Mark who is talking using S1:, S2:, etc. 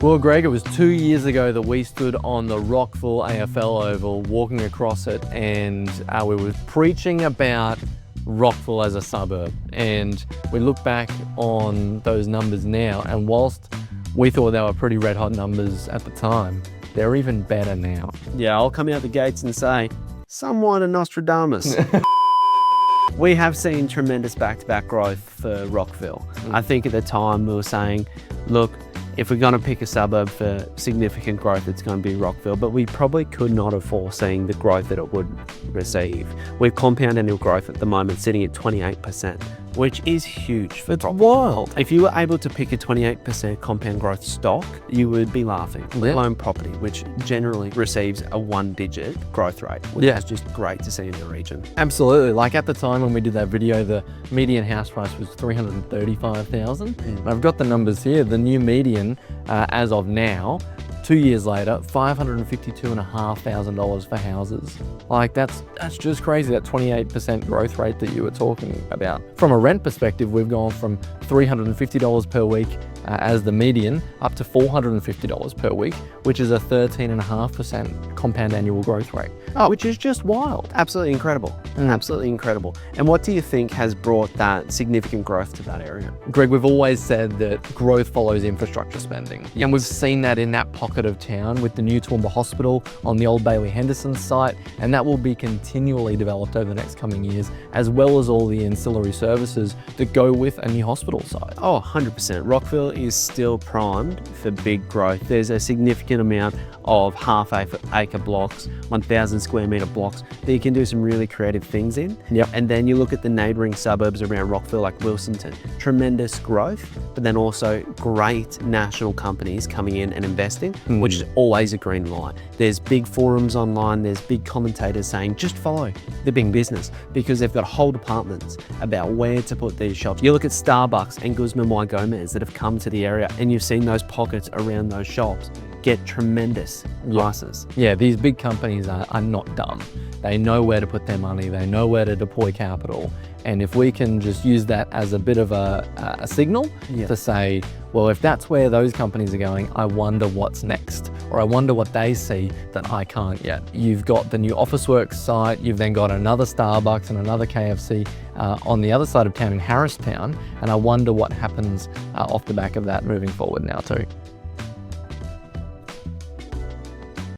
S1: Well, Greg, it was 2 years ago that we stood on the Rockville AFL Oval, walking across it, and we were preaching about Rockville as a suburb. And we look back on those numbers now, and whilst we thought they were pretty red hot numbers at the time, they're even better now.
S2: Yeah, I'll come out the gates and say, somewhat a Nostradamus. We have seen tremendous back-to-back growth for Rockville. I think at the time we were saying, look, if we're going to pick a suburb for significant growth, it's going to be Rockville, but we probably could not have foreseen the growth that it would receive. We've compound annual growth at the moment sitting at 28%, which is huge.
S1: It's wild.
S2: If you were able to pick a 28% compound growth stock, you would be laughing. Let alone property, which generally receives a one-digit growth rate, which is just great to see in the region.
S1: Absolutely. Like at the time when we did that video, the median house price was $335,000. I've got the numbers here. The new median, as of now, 2 years later, $552,500 for houses. Like that's just crazy, that 28% growth rate that you were talking about. From a rent perspective, we've gone from $350 per week as the median up to $450 per week, which is a 13.5% compound annual growth rate, which is just wild.
S2: Absolutely incredible. Absolutely incredible. And what do you think has brought that significant growth to that area?
S1: Greg, we've always said that growth follows infrastructure spending. And we've seen that in that pocket of town with the new Toowoomba Hospital on the old Bailey Henderson site, and that will be continually developed over the next coming years, as well as all the ancillary services that go with a new hospital site.
S2: Oh, 100%. Rockville is still primed for big growth. There's a significant amount of half-acre blocks, 1,000 square metre blocks that you can do some really creative things in. And then you look at the neighbouring suburbs around Rockville, like Wilsonton, tremendous growth, but then also great national companies coming in and investing, which is always a green light. There's big forums online, there's big commentators saying, just follow the big business, because they've got whole departments about where to put these shops. You look at Starbucks and Guzman Y Gomez that have come to the area, and you've seen those pockets around those shops get tremendous prices.
S1: Yeah, these big companies are not dumb. They know where to put their money, they know where to deploy capital. And if we can just use that as a bit of a signal to say, well, if that's where those companies are going, I wonder what's next, or I wonder what they see that I can't yet. You've got the new Officeworks site, you've then got another Starbucks and another KFC on the other side of town in Harristown, and I wonder what happens off the back of that moving forward now too.